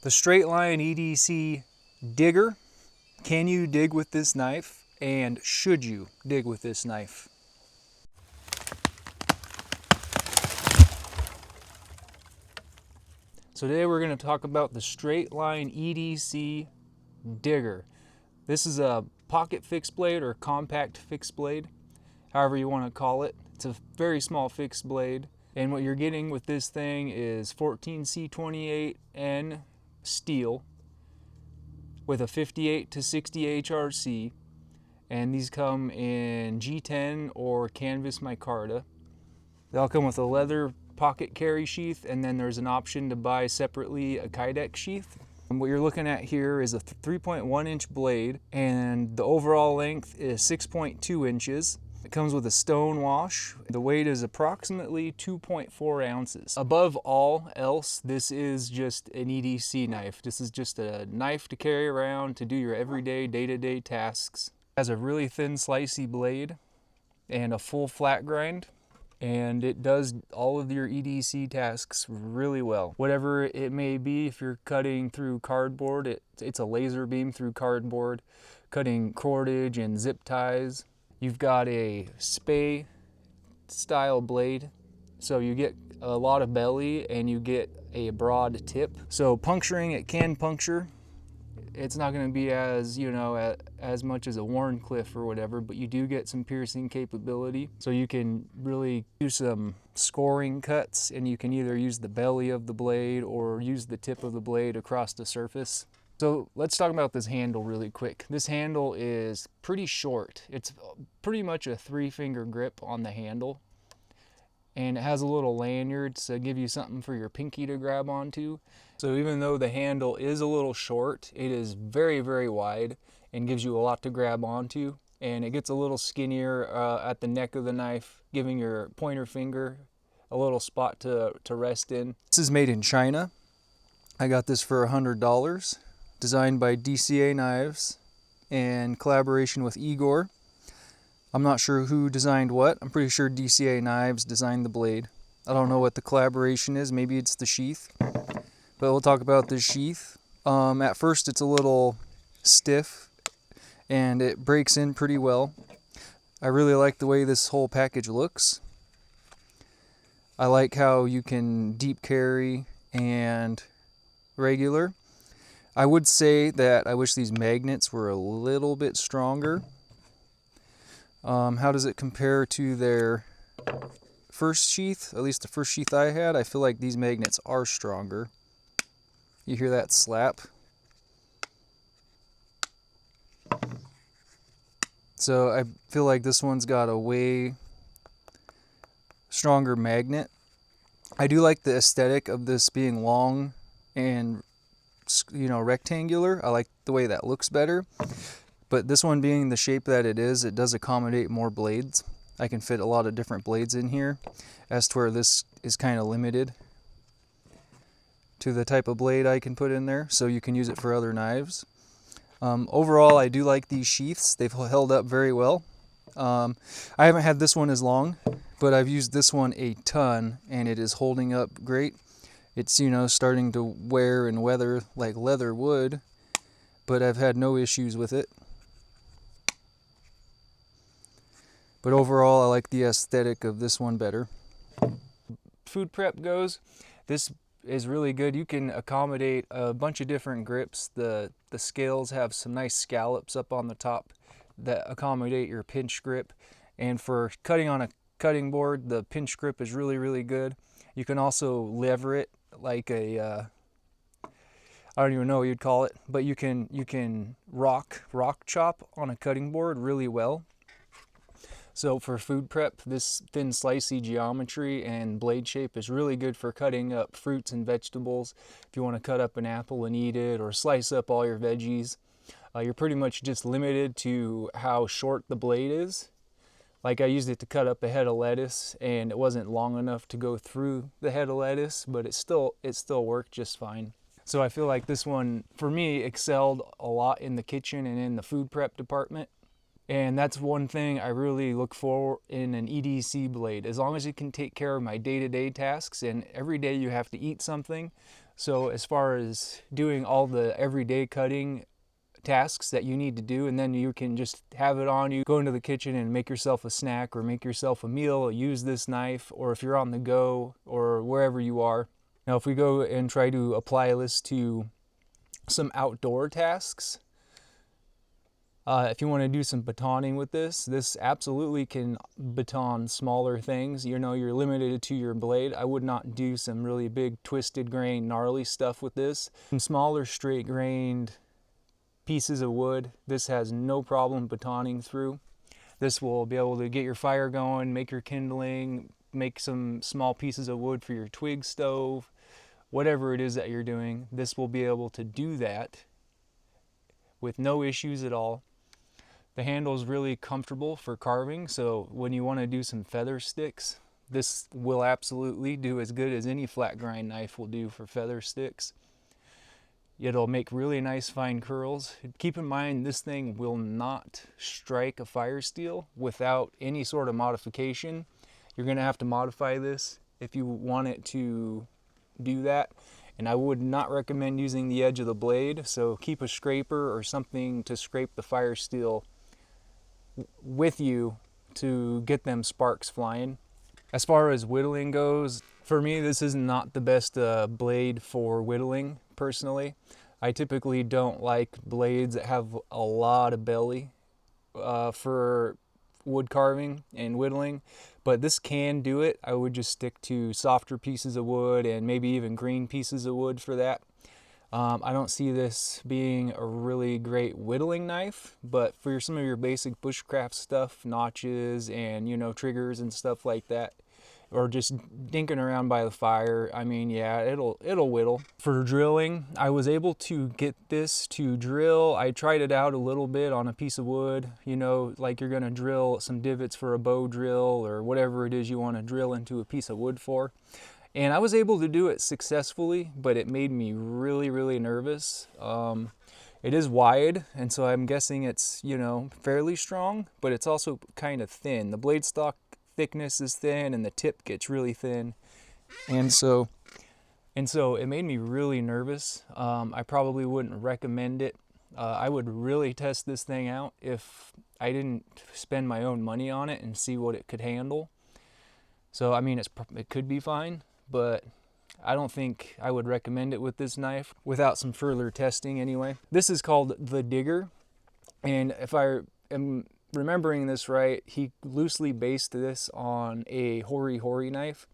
The Straightline EDC Digger. Can you dig with this knife? And should you dig with this knife? So today we're going to talk about the Straightline EDC Digger. This is a pocket fixed blade or compact fixed blade, however you want to call it. It's a very small fixed blade. And what you're getting with this thing is 14C28N steel with a 58 to 60 HRC. And these come in G10 or canvas micarta. They all come with a leather pocket carry sheath, and then there's an option to buy separately a Kydex sheath. And what you're looking at here is a 3.1 inch blade, and the overall length is 6.2 inches. It comes with a stone wash. The weight is approximately 2.4 ounces. Above all else, this is just an EDC knife. This is just a knife to carry around to do your everyday, day-to-day tasks. It has a really thin, slicey blade and a full flat grind, and it does all of your EDC tasks really well. Whatever it may be, if you're cutting through cardboard, it's a laser beam through cardboard, cutting cordage and zip ties. You've got a spay style blade, so you get a lot of belly and you get a broad tip. So puncturing, it can puncture. It's not going to be as, as much as a Warncliffe or whatever, but you do get some piercing capability. So you can really do some scoring cuts, and you can either use the belly of the blade or use the tip of the blade across the surface. So let's talk about this handle really quick. This handle is pretty short. It's pretty much a 3-finger grip on the handle. And it has a little lanyard to give you something for your pinky to grab onto. So even though the handle is a little short, it is very, very wide and gives you a lot to grab onto. And it gets a little skinnier at the neck of the knife, giving your pointer finger a little spot to rest in. This is made in China. I got this for $100. Designed by DCA Knives in collaboration with Igor. I'm not sure who designed what. I'm pretty sure DCA Knives designed the blade. I don't know what the collaboration is. Maybe it's the sheath. But we'll talk about the sheath. At first it's a little stiff and it breaks in pretty well. I really like the way this whole package looks. I like how you can deep carry and regular. I would say that I wish these magnets were a little bit stronger. How does it compare to their first sheath? At least the first sheath I had, I feel like these magnets are stronger. You hear that slap? So I feel like this one's got a way stronger magnet. I do like the aesthetic of this being long and rectangular. I like the way that looks better. But this one being the shape that it does accommodate more blades. I can fit a lot of different blades in here, as to where this is kind of limited to the type of blade I can put in there, so you can use it for other knives. Overall, I do like these sheaths. They've held up very well. I haven't had this one as long, but I've used this one a ton, and it is holding up great. It's, starting to wear and weather like leather would, but I've had no issues with it. But overall, I like the aesthetic of this one better. Food prep goes, this is really good. You can accommodate a bunch of different grips. The scales have some nice scallops up on the top that accommodate your pinch grip. And for cutting on a cutting board, the pinch grip is really, really good. You can also lever it like a, I don't even know what you'd call it, but you can rock chop on a cutting board really well. So for food prep, this thin slicey geometry and blade shape is really good for cutting up fruits and vegetables. If you want to cut up an apple and eat it, or slice up all your veggies, you're pretty much just limited to how short the blade is. Like I used it to cut up a head of lettuce, and it wasn't long enough to go through the head of lettuce, but it still worked just fine. So I feel like this one, for me, excelled a lot in the kitchen and in the food prep department. And that's one thing I really look for in an EDC blade. As long as it can take care of my day-to-day tasks, and every day you have to eat something, So as far as doing all the everyday cutting tasks that you need to do, and then you can just have it on you, go into the kitchen and make yourself a snack or make yourself a meal, use this knife, or if you're on the go or wherever you are. Now if we go and try to apply this to some outdoor tasks, if you want to do some batoning with this absolutely can baton smaller things. You know, you're limited to your blade. I would not do some really big twisted grain gnarly stuff with this. Some smaller straight grained pieces of wood, this has no problem batoning through. This will be able to get your fire going, make your kindling, make some small pieces of wood for your twig stove, whatever it is that you're doing. This will be able to do that with no issues at all. The handle is really comfortable for carving, so when you want to do some feather sticks, this will absolutely do as good as any flat grind knife will do for feather sticks. It'll make really nice fine curls. Keep in mind, this thing will not strike a fire steel without any sort of modification. You're going to have to modify this if you want it to do that. And I would not recommend using the edge of the blade, so keep a scraper or something to scrape the fire steel with you to get them sparks flying. As far as whittling goes, for me this is not the best blade for whittling personally. I typically don't like blades that have a lot of belly for wood carving and whittling, but this can do it. I would just stick to softer pieces of wood and maybe even green pieces of wood for that. I don't see this being a really great whittling knife, but for some of your basic bushcraft stuff, notches and, you know, triggers and stuff like that, or just dinking around by the fire, I mean, yeah, it'll whittle. For drilling, I was able to get this to drill. I tried it out a little bit on a piece of wood, you know, like you're gonna drill some divots for a bow drill or whatever it is you want to drill into a piece of wood for. And I was able to do it successfully, but it made me really, really nervous. It is wide, and so I'm guessing it's, you know, fairly strong, but it's also kind of thin. The blade stock thickness is thin and the tip gets really thin. And so it made me really nervous. I probably wouldn't recommend it. I would really test this thing out if I didn't spend my own money on it and see what it could handle. So, I mean, it could be fine, but I don't think I would recommend it with this knife without some further testing anyway. This is called the Digger, and if I am remembering this right, he loosely based this on a Hori Hori knife.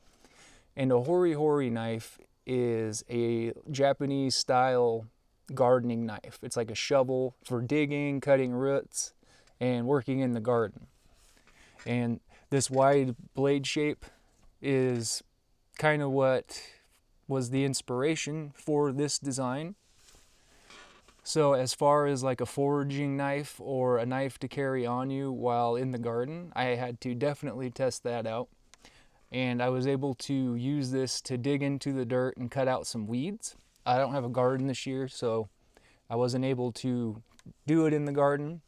And a Hori Hori knife is a Japanese style gardening knife. It's like a shovel for digging, cutting roots, and working in the garden. And this wide blade shape is kind of what was the inspiration for this design. So as far as like a foraging knife or a knife to carry on you while in the garden, I had to definitely test that out. And I was able to use this to dig into the dirt and cut out some weeds. I don't have a garden this year, so I wasn't able to do it in the garden.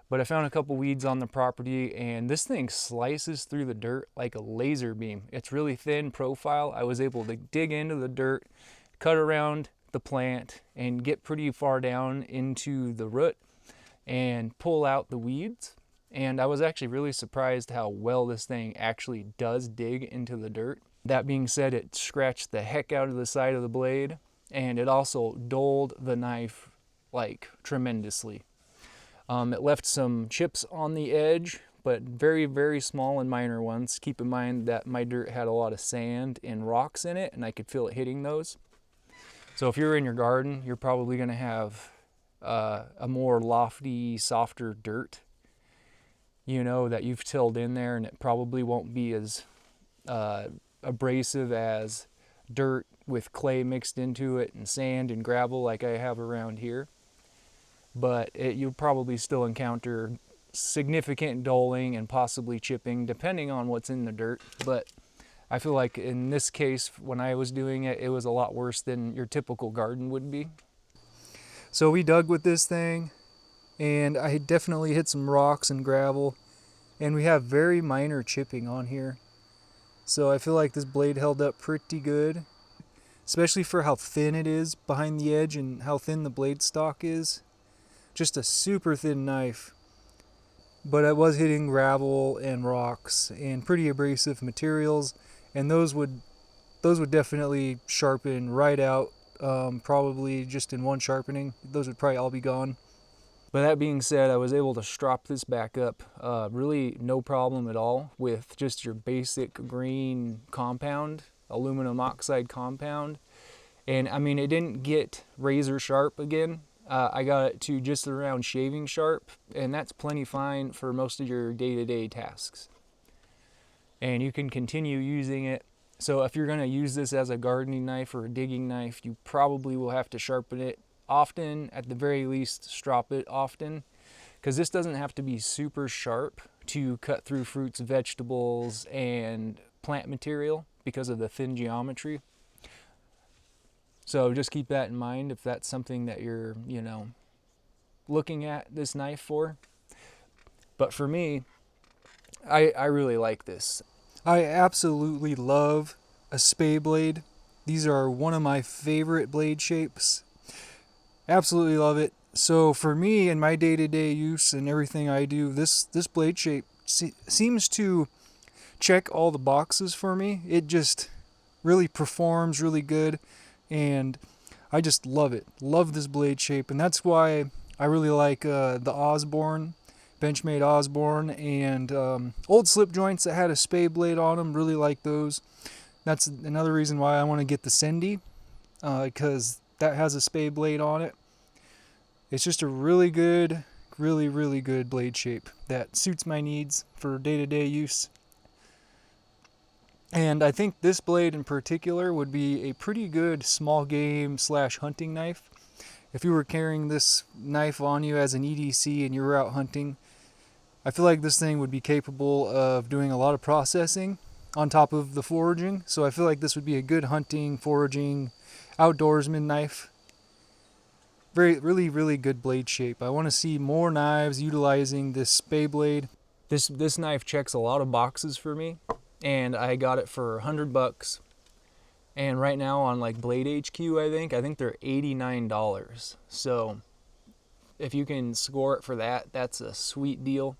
But I found a couple weeds on the property, and this thing slices through the dirt like a laser beam. It's really thin profile. I was able to dig into the dirt, cut around the plant, and get pretty far down into the root and pull out the weeds. And I was actually really surprised how well this thing actually does dig into the dirt. That being said, it scratched the heck out of the side of the blade, and it also dulled the knife like tremendously. It left some chips on the edge, but very, very small and minor ones. Keep in mind that my dirt had a lot of sand and rocks in it, and I could feel it hitting those. So if you're in your garden, you're probably going to have a more lofty, softer dirt, you know, that you've tilled in there, and it probably won't be as abrasive as dirt with clay mixed into it and sand and gravel like I have around here. But you'll probably still encounter significant dulling and possibly chipping depending on what's in the dirt. But I feel like in this case, when I was doing it, it was a lot worse than your typical garden would be. So we dug with this thing, and I definitely hit some rocks and gravel, and we have very minor chipping on here. So I feel like this blade held up pretty good. especially for how thin it is behind the edge and how thin the blade stock is. Just a super thin knife. But I was hitting gravel and rocks and pretty abrasive materials, and those would definitely sharpen right out, probably just in one sharpening. Those would probably all be gone. But that being said, I was able to strop this back up, really no problem at all with just your basic green compound, aluminum oxide compound. And I mean, it didn't get razor sharp again. I got it to just around shaving sharp, and that's plenty fine for most of your day-to-day tasks. And you can continue using it. So if you're going to use this as a gardening knife or a digging knife, you probably will have to sharpen it often, at the very least strop it often, because this doesn't have to be super sharp to cut through fruits, vegetables, and plant material because of the thin geometry. So just keep that in mind if that's something that you're, looking at this knife for. But for me, I really like this. I absolutely love a spay blade. These are one of my favorite blade shapes. Absolutely love it. So for me in my day-to-day use and everything I do, this blade shape seems to check all the boxes for me. It just really performs really good, and I just love it. Love this blade shape, and that's why I really like the Osborne, Benchmade Osborne, and old slip joints that had a spay blade on them. Really like those. That's another reason why I want to get the Cindy, because that has a spay blade on it. It's just a really good, really good blade shape that suits my needs for day-to-day use. And I think this blade in particular would be a pretty good small game / hunting knife. If you were carrying this knife on you as an EDC and you were out hunting, I feel like this thing would be capable of doing a lot of processing on top of the foraging. So I feel like this would be a good hunting, foraging, outdoorsman knife. Really good blade shape. I want to see more knives utilizing this spay blade. This knife checks a lot of boxes for me, and I got it for $100. And right now on like Blade HQ, I think they're $89. So if you can score it for that, that's a sweet deal.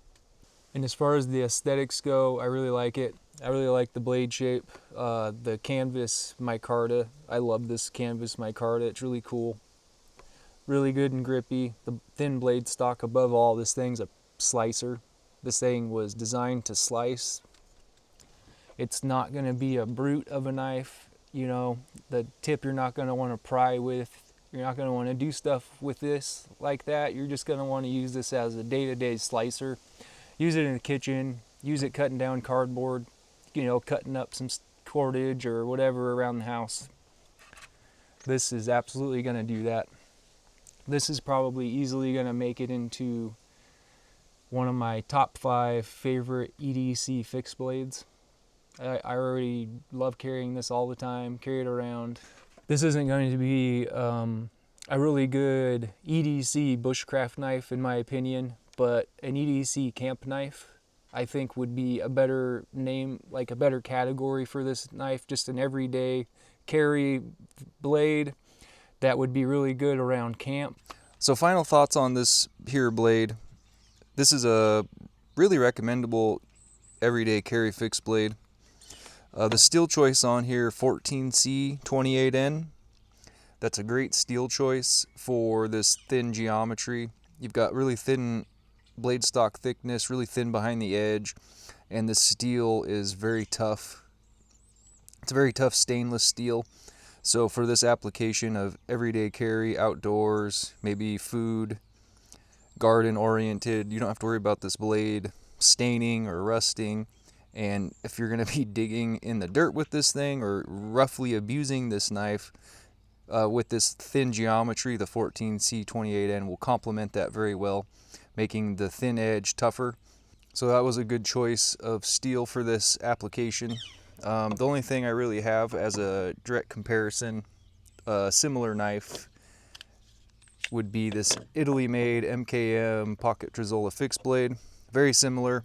And as far as the aesthetics go, I really like it. I really like the blade shape, the canvas micarta. I love this canvas micarta. It's really cool. Really good and grippy. The thin blade stock above all. This thing's a slicer. This thing was designed to slice. It's not going to be a brute of a knife. The tip you're not going to want to pry with. You're not going to want to do stuff with this like that. You're just going to want to use this as a day-to-day slicer. Use it in the kitchen. Use it cutting down cardboard. Cutting up some cordage or whatever around the house. This is absolutely going to do that. This is probably easily going to make it into one of my top 5 favorite EDC fixed blades. I already love carrying this all the time, carry it around. This isn't going to be a really good EDC bushcraft knife in my opinion, but an EDC camp knife I think would be a better name, like a better category for this knife, just an everyday carry blade that would be really good around camp. So final thoughts on this here blade. This is a really recommendable everyday carry fixed blade. The steel choice on here, 14C28N. That's a great steel choice for this thin geometry. You've got really thin blade stock thickness, really thin behind the edge, and the steel is very tough. It's a very tough stainless steel. So for this application of everyday carry, outdoors, maybe food, garden oriented, you don't have to worry about this blade staining or rusting. And if you're going to be digging in the dirt with this thing or roughly abusing this knife with this thin geometry, the 14C28N will complement that very well, making the thin edge tougher. So that was a good choice of steel for this application. The only thing I really have as a direct comparison, similar knife, would be this Italy-made MKM Pocket Trezzola fixed blade. Very similar.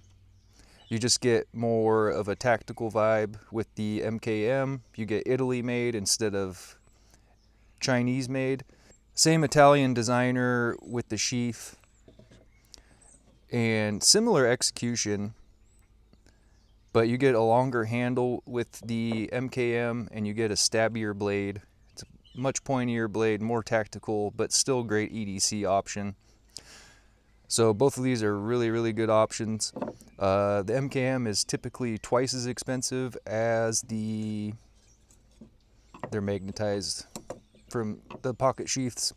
You just get more of a tactical vibe with the MKM. You get Italy-made instead of Chinese made. Same Italian designer with the sheath and similar execution, but you get a longer handle with the MKM and you get a stabbier blade. It's a much pointier blade, more tactical, but still great EDC option. So both of these are really, really good options. The MKM is typically twice as expensive as they're magnetized from the pocket sheaths.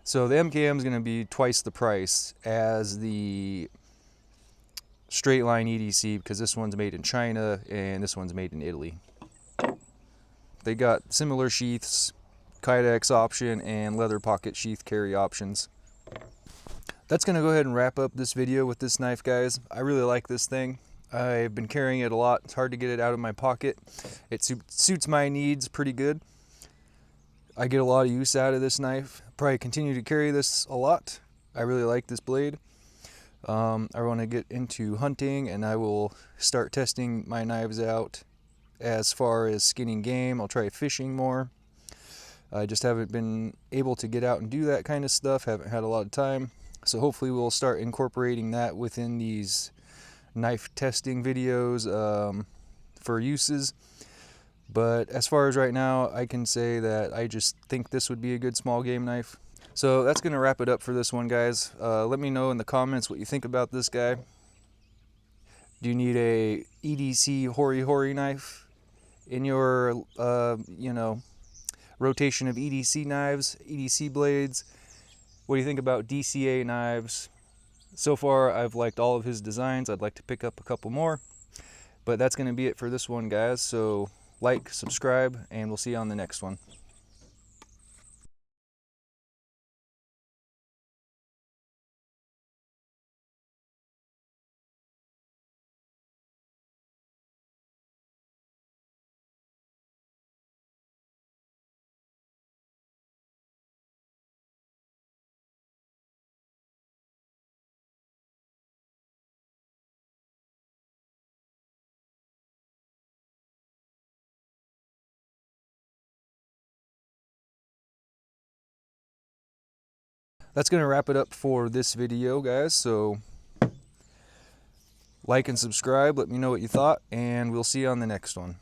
So the MKM is going to be twice the price as the Straightline EDC because this one's made in China and this one's made in Italy. They got similar sheaths, Kydex option, and leather pocket sheath carry options. That's going to go ahead and wrap up this video with this knife, guys. I really like this thing. I've been carrying it a lot. It's hard to get it out of my pocket. It suits my needs pretty good. I get a lot of use out of this knife. Probably continue to carry this a lot. I really like this blade. I want to get into hunting and I will start testing my knives out as far as skinning game. I'll try fishing more. I just haven't been able to get out and do that kind of stuff. Haven't had a lot of time. So hopefully we'll start incorporating that within these knife testing videos for uses. But as far as right now, I can say that I just think this would be a good small game knife. So that's going to wrap it up for this one, guys. Let me know in the comments what you think about this guy. Do you need a EDC Hori Hori knife in your, rotation of EDC knives, EDC blades? What do you think about DCA knives? So far, I've liked all of his designs. I'd like to pick up a couple more. But that's going to be it for this one, guys. So like, subscribe, and we'll see you on the next one. That's going to wrap it up for this video, guys. So like and subscribe, let me know what you thought, and we'll see you on the next one.